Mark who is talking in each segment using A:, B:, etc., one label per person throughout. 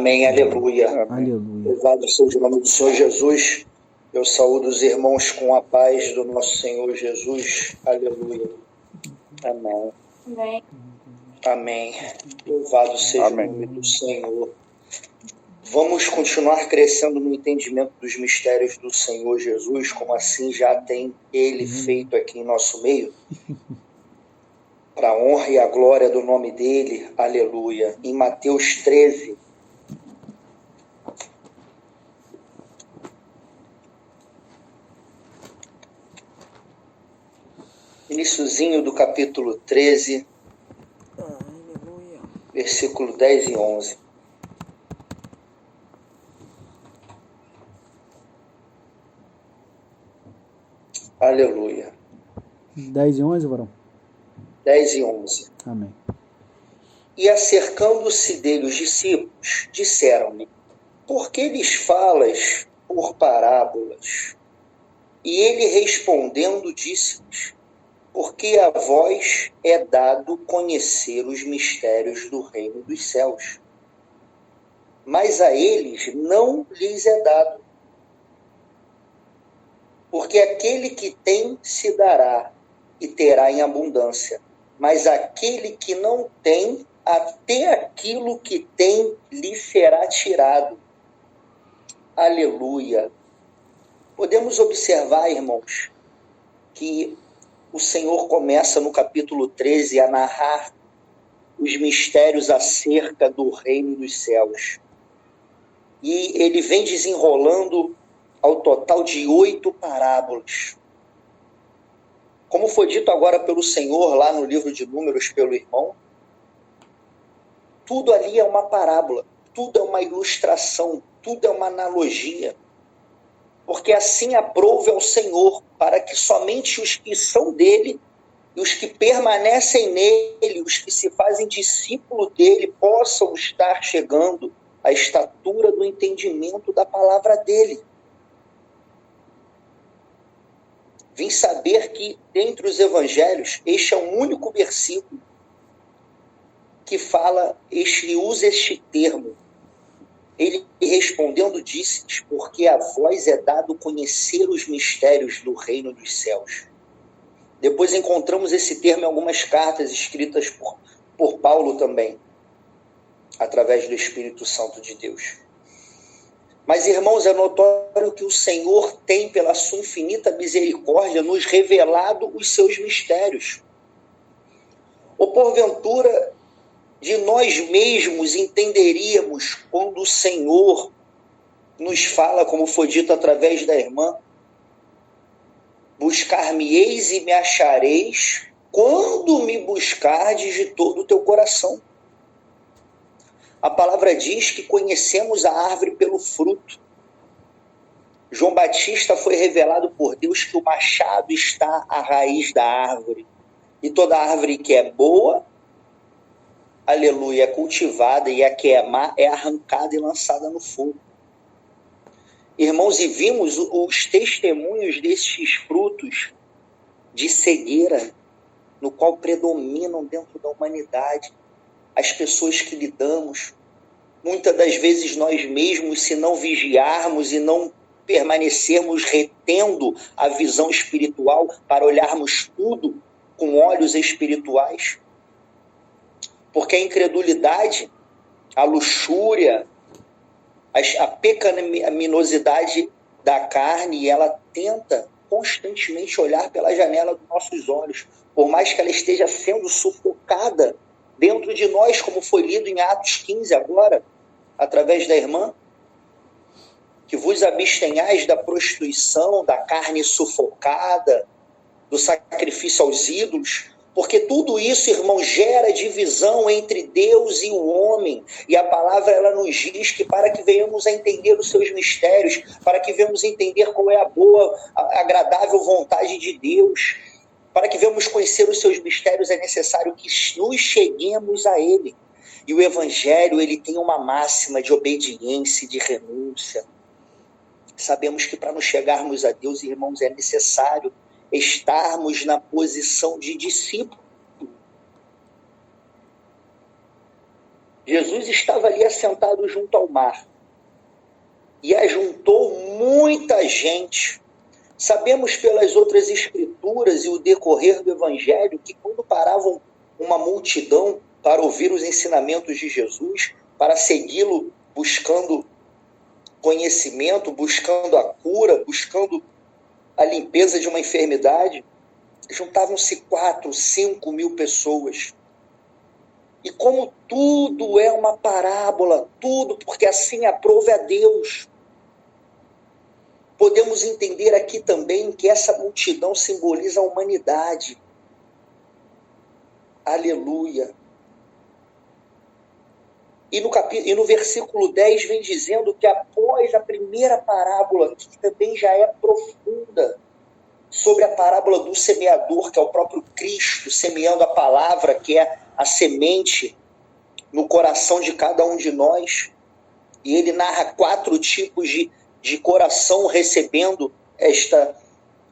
A: Amém, aleluia.
B: Aleluia.
A: Louvado seja o nome do Senhor Jesus. Eu saúdo os irmãos com a paz do nosso Senhor Jesus. Aleluia. Amém.
C: Amém.
A: Amém. Louvado seja o nome do Senhor. Vamos continuar crescendo no entendimento dos mistérios do Senhor Jesus, como assim já tem Ele feito aqui em nosso meio, para a honra e a glória do nome dEle. Aleluia. Em Mateus 13, iniciozinho do capítulo 13, versículo 10 e 11. Aleluia.
B: 10 e 11, varão?
A: 10 e 11.
B: Amém.
A: E acercando-se dele os discípulos, disseram-lhe: por que lhes falas por parábolas? E ele respondendo disse-lhes: porque a vós é dado conhecer os mistérios do reino dos céus, mas a eles não lhes é dado. Porque aquele que tem se dará e terá em abundância, mas aquele que não tem, até aquilo que tem lhe será tirado. Aleluia. Podemos observar, irmãos, que o Senhor começa no capítulo 13 a narrar os mistérios acerca do reino dos céus. E ele vem desenrolando ao total de 8 parábolas. Como foi dito agora pelo Senhor lá no livro de Números pelo irmão, tudo ali é uma parábola, tudo é uma ilustração, tudo é uma analogia. Porque assim aprove ao Senhor, para que somente os que são dele, e os que permanecem nele, os que se fazem discípulo dele, possam estar chegando à estatura do entendimento da palavra dele. Vim saber que, dentre os evangelhos, este é o único versículo que usa este termo. Ele respondendo disse-lhes: porque a vós é dado conhecer os mistérios do reino dos céus. Depois encontramos esse termo em algumas cartas escritas por Paulo também, através do Espírito Santo de Deus. Mas, irmãos, é notório que o Senhor tem, pela sua infinita misericórdia, nos revelado os seus mistérios. Ou, porventura, de nós mesmos entenderíamos quando o Senhor nos fala, como foi dito através da irmã: buscar-me-eis e me achareis quando me buscardes de todo o teu coração. A palavra diz que conhecemos a árvore pelo fruto. João Batista foi revelado por Deus que o machado está à raiz da árvore. E toda árvore que é boa, aleluia, é cultivada, e a que é má é arrancada e lançada no fogo. Irmãos, e vimos os testemunhos desses frutos de cegueira, no qual predominam dentro da humanidade as pessoas que lidamos. Muitas das vezes nós mesmos, se não vigiarmos e não permanecermos retendo a visão espiritual para olharmos tudo com olhos espirituais. Porque a incredulidade, a luxúria, a pecaminosidade da carne, ela tenta constantemente olhar pela janela dos nossos olhos, por mais que ela esteja sendo sufocada dentro de nós, como foi lido em Atos 15 agora, através da irmã, que vos abstenhais da prostituição, da carne sufocada, do sacrifício aos ídolos, porque tudo isso, irmão, gera divisão entre Deus e o homem. E a palavra, ela nos diz que para que venhamos a entender os seus mistérios, para que venhamos entender qual é a boa, a agradável vontade de Deus, para que venhamos conhecer os seus mistérios, é necessário que nos cheguemos a Ele. E o Evangelho, ele tem uma máxima de obediência e de renúncia. Sabemos que para nos chegarmos a Deus, irmãos, é necessário estarmos na posição de discípulo. Jesus estava ali assentado junto ao mar e ajuntou muita gente. Sabemos pelas outras escrituras e o decorrer do evangelho que quando paravam uma multidão para ouvir os ensinamentos de Jesus, para segui-lo buscando conhecimento, buscando a cura, buscando a limpeza de uma enfermidade, juntavam-se 4, 5 mil pessoas. E como tudo é uma parábola, tudo, porque assim aprove a Deus, podemos entender aqui também que essa multidão simboliza a humanidade. Aleluia. E no versículo 10 vem dizendo que após a primeira parábola, que também já é profunda, sobre a parábola do semeador, que é o próprio Cristo semeando a palavra, que é a semente no coração de cada um de nós. E ele narra 4 tipos de coração recebendo esta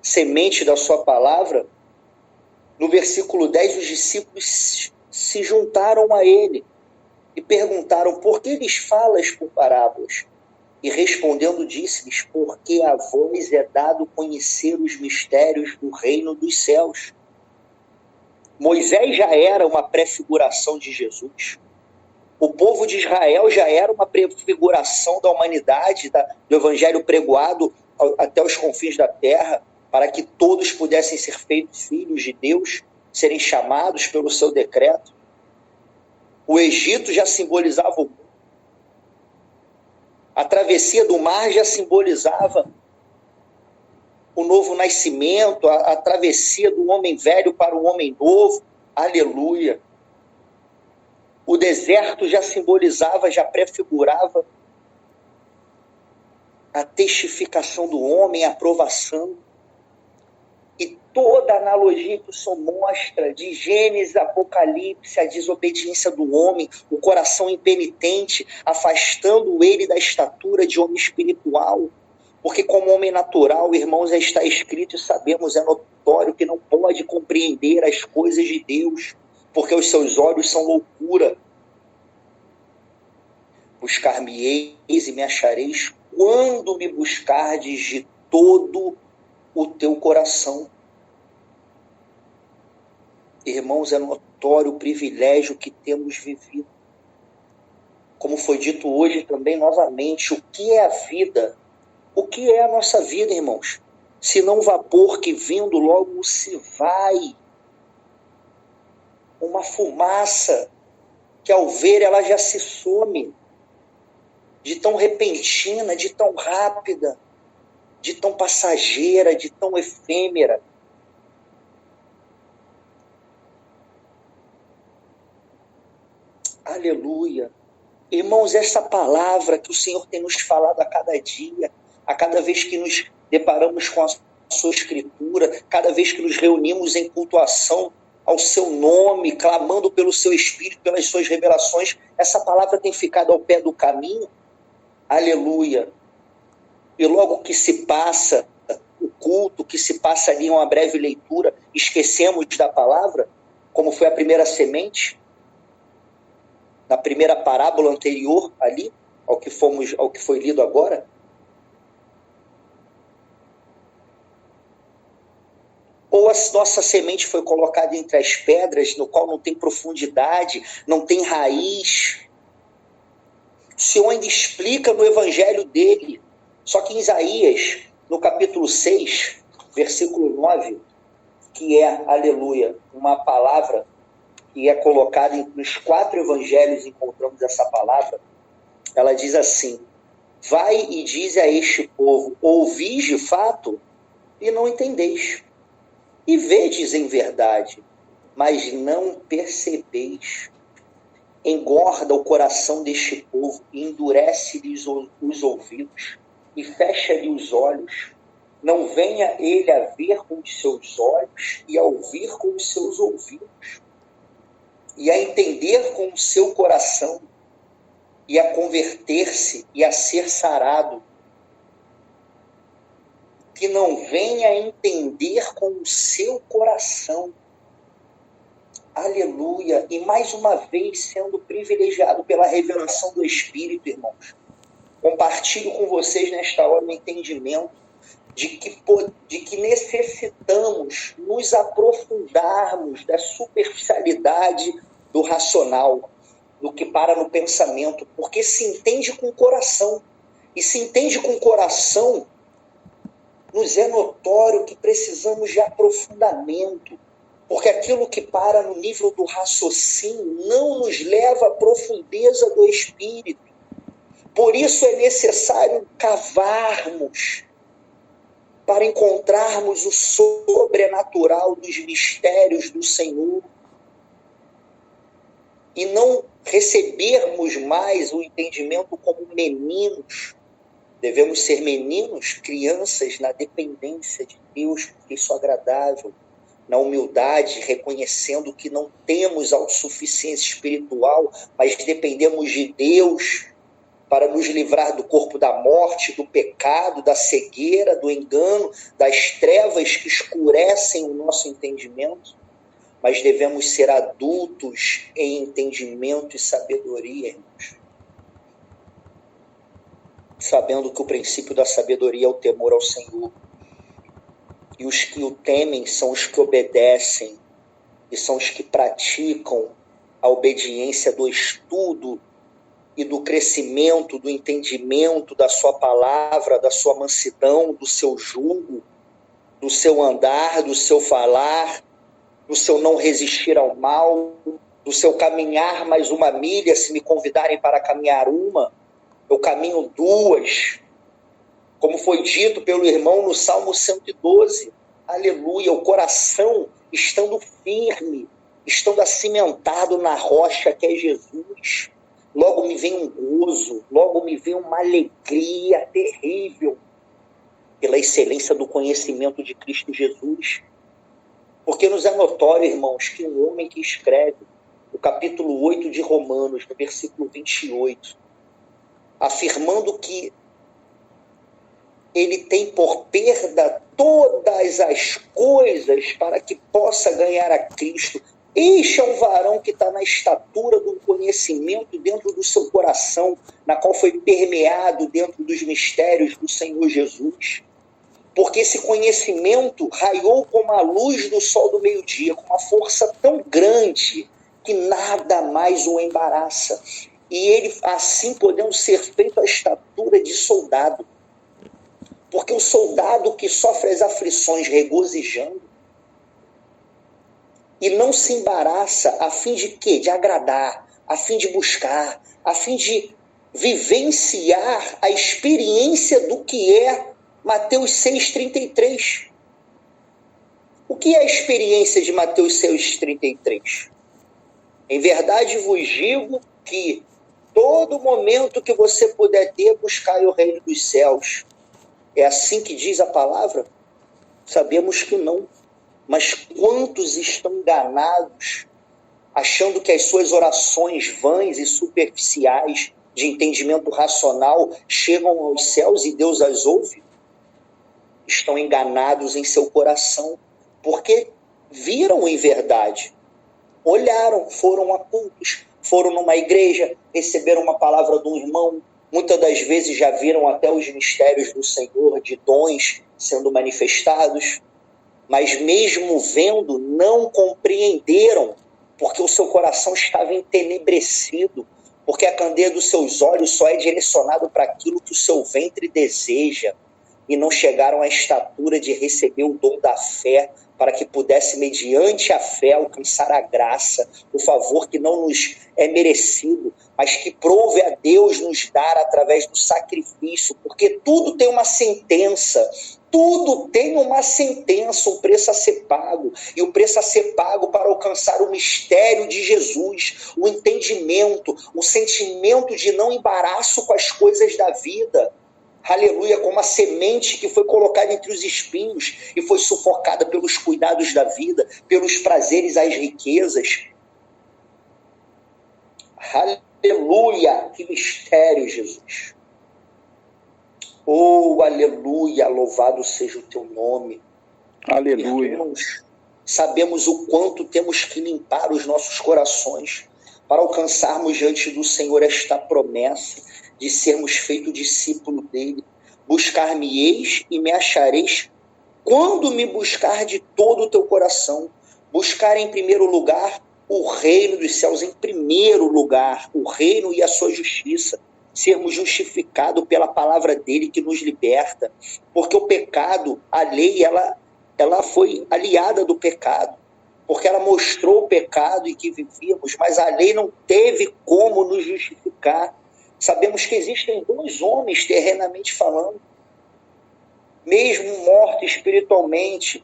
A: semente da sua palavra. No versículo 10, os discípulos se juntaram a ele e perguntaram: por que lhes falas por parábolas? E respondendo disse-lhes: porque a vós é dado conhecer os mistérios do reino dos céus. Moisés já era uma prefiguração de Jesus. O povo de Israel já era uma prefiguração da humanidade, do evangelho pregoado até os confins da terra, para que todos pudessem ser feitos filhos de Deus, serem chamados pelo seu decreto. O Egito já simbolizava o mundo. A travessia do mar já simbolizava o novo nascimento, a travessia do homem velho para o homem novo. Aleluia. O deserto já simbolizava, já prefigurava a testificação do homem, a aprovação. E toda a analogia que o Senhor mostra, de Gênesis, Apocalipse, a desobediência do homem, o coração impenitente, afastando ele da estatura de homem espiritual. Porque como homem natural, irmãos, já está escrito e sabemos, é notório que não pode compreender as coisas de Deus, porque os seus olhos são loucura. Buscar-me-eis e me achareis quando me buscardes de todo o teu coração. Irmãos, é notório o privilégio que temos vivido. Como foi dito hoje também novamente, o que é a vida? O que é a nossa vida, irmãos? Se não vapor que vindo logo se vai. Uma fumaça que ao ver ela já se some. De tão repentina, de tão rápida, de tão passageira, de tão efêmera. Aleluia. Irmãos, essa palavra que o Senhor tem nos falado a cada dia, a cada vez que nos deparamos com a sua escritura, cada vez que nos reunimos em cultuação ao seu nome, clamando pelo seu Espírito, pelas suas revelações, essa palavra tem ficado ao pé do caminho. Aleluia. E logo que se passa o culto, que se passa ali uma breve leitura, esquecemos da palavra, como foi a primeira semente, na primeira parábola anterior ali, ao que foi lido agora. Ou a nossa semente foi colocada entre as pedras, no qual não tem profundidade, não tem raiz. O Senhor ainda explica no evangelho dele. Só que em Isaías, no capítulo 6, versículo 9, que é, aleluia, uma palavra que é colocada nos 4 evangelhos, encontramos essa palavra, ela diz assim: vai e dize a este povo, ouvis de fato e não entendeis, e vedes em verdade, mas não percebeis. Engorda o coração deste povo, e endurece-lhes os ouvidos, e fecha-lhe os olhos. Não venha ele a ver com os seus olhos, e a ouvir com os seus ouvidos, e a entender com o seu coração, e a converter-se, e a ser sarado. Que não venha a entender com o seu coração, Aleluia. E mais uma vez sendo privilegiado pela revelação do Espírito, irmãos. Compartilho com vocês nesta hora o entendimento de que necessitamos nos aprofundarmos da superficialidade do racional, do que para no pensamento, porque se entende com o coração. E se entende com o coração, nos é notório que precisamos de aprofundamento, porque aquilo que para no nível do raciocínio não nos leva à profundeza do espírito. Por isso é necessário cavarmos para encontrarmos o sobrenatural dos mistérios do Senhor e não recebermos mais o entendimento como meninos. Devemos ser meninos, crianças na dependência de Deus, porque isso é agradável, na humildade, reconhecendo que não temos autossuficiência espiritual, mas dependemos de Deus para nos livrar do corpo da morte, do pecado, da cegueira, do engano, das trevas que escurecem o nosso entendimento. Mas devemos ser adultos em entendimento e sabedoria, irmãos. Sabendo que o princípio da sabedoria é o temor ao Senhor. E os que o temem são os que obedecem, e são os que praticam a obediência do estudo e do crescimento, do entendimento da sua palavra, da sua mansidão, do seu jugo, do seu andar, do seu falar, do seu não resistir ao mal, do seu caminhar mais uma milha, se me convidarem para caminhar uma, eu caminho duas, como foi dito pelo irmão no Salmo 112, aleluia, o coração estando firme, estando acimentado na rocha que é Jesus, logo me vem um gozo, logo me vem uma alegria terrível, pela excelência do conhecimento de Cristo Jesus, porque nos é notório, irmãos, que um homem que escreve o capítulo 8 de Romanos, no versículo 28, afirmando que ele tem por perda todas as coisas para que possa ganhar a Cristo. Este é um varão que está na estatura do conhecimento dentro do seu coração, na qual foi permeado dentro dos mistérios do Senhor Jesus. Porque esse conhecimento raiou como a luz do sol do meio-dia, com uma força tão grande que nada mais o embaraça. E ele, assim, podendo ser feito a estatura de soldado. Porque o soldado que sofre as aflições regozijando e não se embaraça a fim de quê? De agradar, a fim de buscar, a fim de vivenciar a experiência do que é Mateus 6,33. O que é a experiência de Mateus 6,33? Em verdade vos digo que todo momento que você puder ter, buscai o reino dos céus. É assim que diz a palavra? Sabemos que não. Mas quantos estão enganados, achando que as suas orações vãs e superficiais, de entendimento racional, chegam aos céus e Deus as ouve? Estão enganados em seu coração, porque viram em verdade, olharam, foram a cultos, foram numa igreja, receberam uma palavra de um irmão, muitas das vezes já viram até os mistérios do Senhor, de dons sendo manifestados, mas mesmo vendo, não compreenderam, porque o seu coração estava entenebrecido, porque a candeia dos seus olhos só é direcionado para aquilo que o seu ventre deseja, e não chegaram à estatura de receber o dom da fé, para que pudesse, mediante a fé, alcançar a graça, o favor que não nos é merecido, mas que prove a Deus nos dar através do sacrifício, porque tudo tem uma sentença, tudo tem uma sentença, um preço a ser pago, e o preço a ser pago para alcançar o mistério de Jesus, o entendimento, o sentimento de não embaraço com as coisas da vida. Aleluia, como a semente que foi colocada entre os espinhos e foi sufocada pelos cuidados da vida, pelos prazeres, as riquezas. Aleluia, que mistério, Jesus. Oh, aleluia, louvado seja o teu nome.
C: Aleluia.
A: Irmãos, sabemos o quanto temos que limpar os nossos corações para alcançarmos diante do Senhor esta promessa de sermos feitos discípulo dele. Buscar-me-eis e me achareis quando me buscar de todo o teu coração. Buscar em primeiro lugar o reino dos céus, em primeiro lugar, o reino e a sua justiça. Sermos justificados pela palavra dele que nos liberta. Porque o pecado, a lei, ela foi aliada do pecado. Porque ela mostrou o pecado em que vivíamos, mas a lei não teve como nos justificar. Sabemos que existem dois homens, terrenamente falando, mesmo mortos espiritualmente,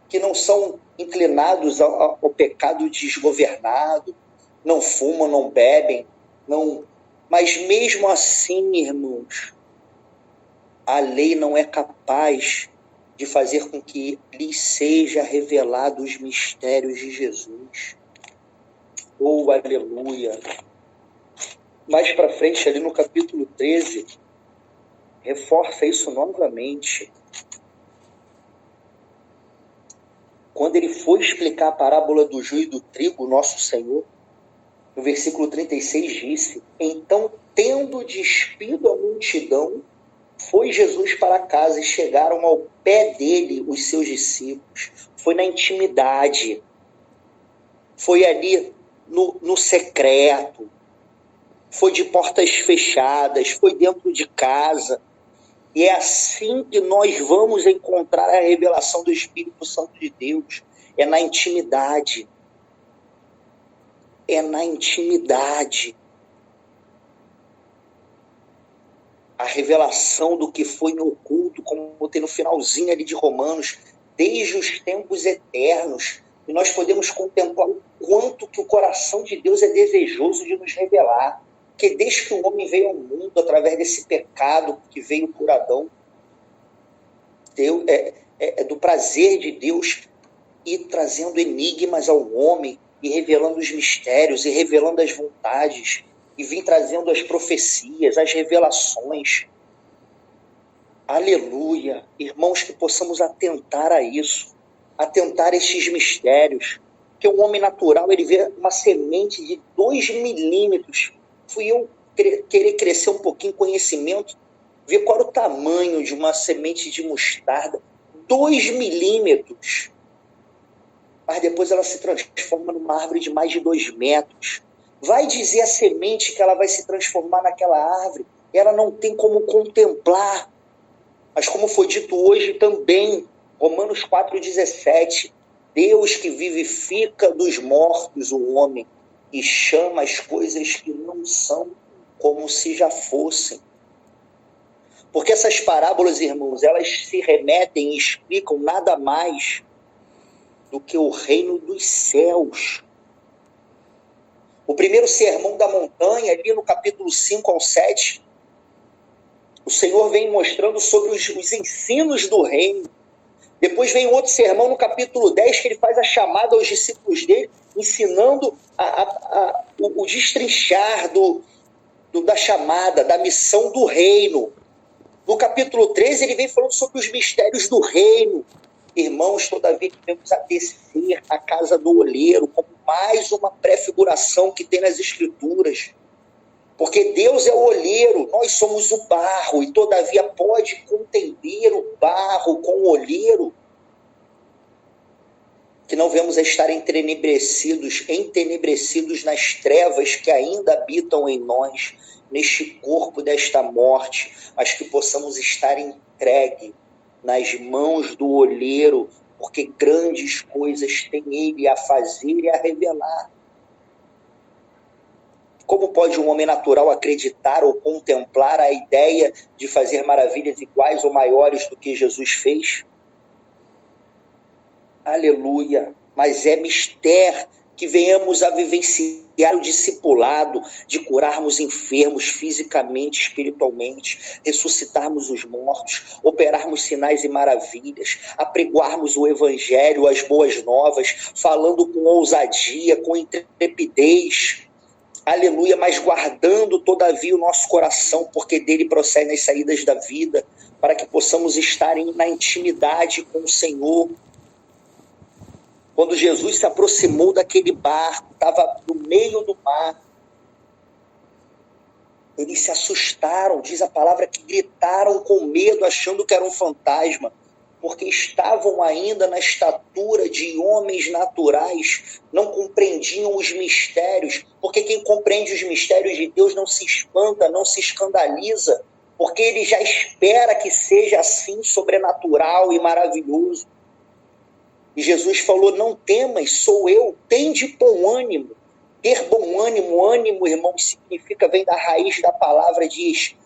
A: que não são inclinados ao pecado desgovernado, não fumam, não bebem, não... Mas mesmo assim, irmãos, a lei não é capaz de fazer com que lhes seja revelado os mistérios de Jesus. Oh, aleluia! Mais para frente, ali no capítulo 13, reforça isso novamente. Quando ele foi explicar a parábola do joio e do trigo, nosso Senhor, no versículo 36 disse: então, tendo despido a multidão, foi Jesus para casa e chegaram ao pé dele os seus discípulos. Foi na intimidade, foi ali no secreto, foi de portas fechadas, foi dentro de casa. E é assim que nós vamos encontrar a revelação do Espírito Santo de Deus. É na intimidade. É na intimidade. A revelação do que foi no oculto, como tem no finalzinho ali de Romanos, desde os tempos eternos. E nós podemos contemplar o quanto que o coração de Deus é desejoso de nos revelar. Porque desde que o homem veio ao mundo, através desse pecado que veio por Adão, Deus, é do prazer de Deus ir trazendo enigmas ao homem, e revelando os mistérios, e revelando as vontades, e vir trazendo as profecias, as revelações. Aleluia! Irmãos, que possamos atentar a isso, atentar a estes mistérios. Porque o homem natural, ele vê uma semente de 2 milímetros. Fui eu querer crescer um pouquinho em conhecimento, ver qual era o tamanho de uma semente de mostarda. 2 milímetros. Mas depois ela se transforma numa árvore de mais de 2 metros. Vai dizer a semente que ela vai se transformar naquela árvore. Ela não tem como contemplar. Mas como foi dito hoje também, Romanos 4,17, Deus que vivifica dos mortos o homem e chama as coisas que não são como se já fossem. Porque essas parábolas, irmãos, elas se remetem e explicam nada mais do que o reino dos céus. O primeiro sermão da montanha, ali no capítulo 5 ao 7, o Senhor vem mostrando sobre os ensinos do reino. Depois vem outro sermão no capítulo 10, que ele faz a chamada aos discípulos dele, ensinando o destrinchar da chamada, da missão do reino. No capítulo 13, ele vem falando sobre os mistérios do reino. Irmãos, todavia devemos descer à casa do olheiro, como mais uma prefiguração que tem nas Escrituras. Porque Deus é o olheiro, nós somos o barro, e todavia pode contender o barro com o olheiro. Que não vemos estar entenebrecidos nas trevas que ainda habitam em nós, neste corpo desta morte, mas que possamos estar entregue nas mãos do olheiro, porque grandes coisas tem ele a fazer e a revelar. Como pode um homem natural acreditar ou contemplar a ideia de fazer maravilhas iguais ou maiores do que Jesus fez? Aleluia! Mas é mistério que venhamos a vivenciar o discipulado, de curarmos enfermos fisicamente, espiritualmente, ressuscitarmos os mortos, operarmos sinais e maravilhas, apregoarmos o evangelho, as boas novas, falando com ousadia, com intrepidez. Aleluia, mas guardando todavia o nosso coração, porque dele procedem as saídas da vida, para que possamos estar na intimidade com o Senhor. Quando Jesus se aproximou daquele barco, estava no meio do mar, eles se assustaram, diz a palavra que gritaram com medo, achando que era um fantasma, porque estavam ainda na estatura de homens naturais, não compreendiam os mistérios, porque quem compreende os mistérios de Deus não se espanta, não se escandaliza, porque ele já espera que seja assim, sobrenatural e maravilhoso. E Jesus falou, não temas, sou eu, tende bom ânimo. Ter bom ânimo, ânimo, irmãos, significa, vem da raiz da palavra,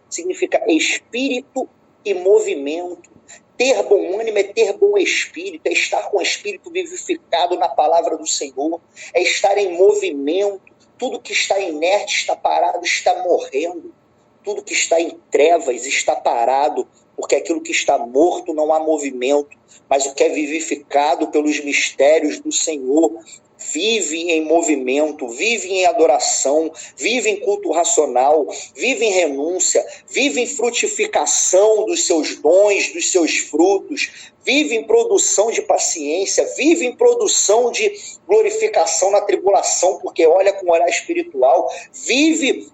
A: significa espírito e movimento. Ter bom ânimo é ter bom espírito, é estar com o espírito vivificado na palavra do Senhor, é estar em movimento. Tudo que está inerte está parado, está morrendo. Tudo que está em trevas está parado, porque aquilo que está morto não há movimento, mas o que é vivificado pelos mistérios do Senhor vive em movimento, vive em adoração, vive em culto racional, vive em renúncia, vive em frutificação dos seus dons, dos seus frutos, vive em produção de paciência, vive em produção de glorificação na tribulação, porque olha com olhar espiritual, vive,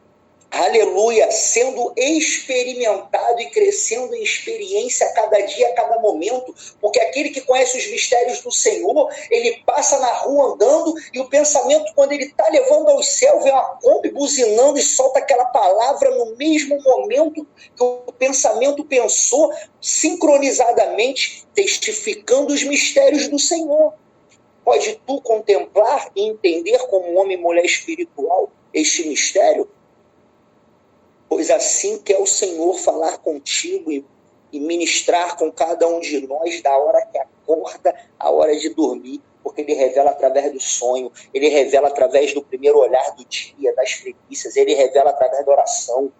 A: aleluia, sendo experimentado e crescendo em experiência a cada dia, a cada momento, porque aquele que conhece os mistérios do Senhor, ele passa na rua andando e o pensamento, quando ele está levando ao céu, vem uma Kombi buzinando e solta aquela palavra no mesmo momento que o pensamento pensou, sincronizadamente, testificando os mistérios do Senhor. Pode tu contemplar e entender como homem e mulher espiritual este mistério? Pois assim quer o Senhor falar contigo e ministrar com cada um de nós da hora que acorda, a hora de dormir, porque Ele revela através do sonho, Ele revela através do primeiro olhar do dia, das primícias, Ele revela através da oração,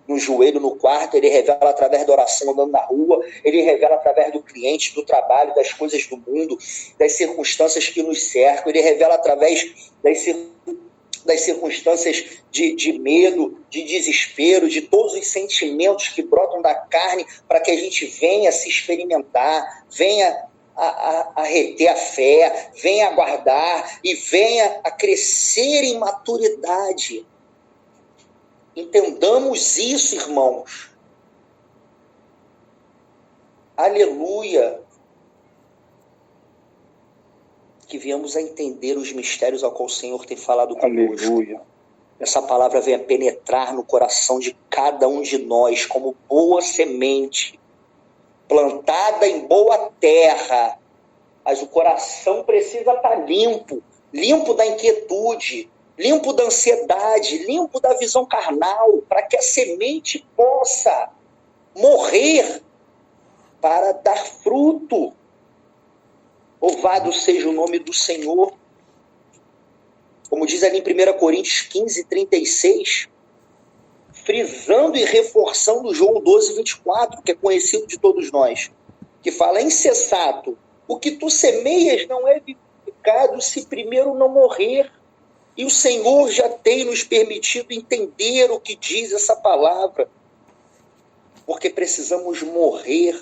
A: no joelho, no quarto, Ele revela através da oração andando na rua, Ele revela através do cliente, do trabalho, das coisas do mundo, das circunstâncias que nos cercam, Ele revela através das circunstâncias de medo, de desespero, de todos os sentimentos que brotam da carne, para que a gente venha se experimentar, venha a reter a fé, venha a guardar e venha a crescer em maturidade. Entendamos isso, irmãos. Aleluia. Que viemos a entender os mistérios ao qual o Senhor tem falado conosco.
C: Aleluia.
A: Essa palavra venha penetrar no coração de cada um de nós como boa semente, plantada em boa terra, mas o coração precisa estar limpo, limpo da inquietude, limpo da ansiedade, limpo da visão carnal, para que a semente possa morrer para dar fruto. Louvado seja o nome do Senhor. Como diz ali em 1 Coríntios 15, 36, frisando e reforçando João 12, 24, que é conhecido de todos nós, que fala, insensato, o que tu semeias não é vivificado se primeiro não morrer. E o Senhor já tem nos permitido entender o que diz essa palavra, porque precisamos morrer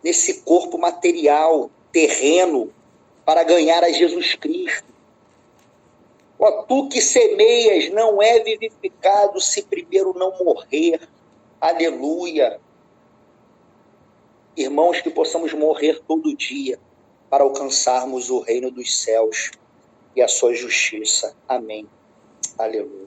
A: nesse corpo material, terreno, para ganhar a Jesus Cristo. Ó, tu que semeias não é vivificado se primeiro não morrer. Aleluia. Irmãos, que possamos morrer todo dia para alcançarmos o reino dos céus e a sua justiça. Amém. Aleluia.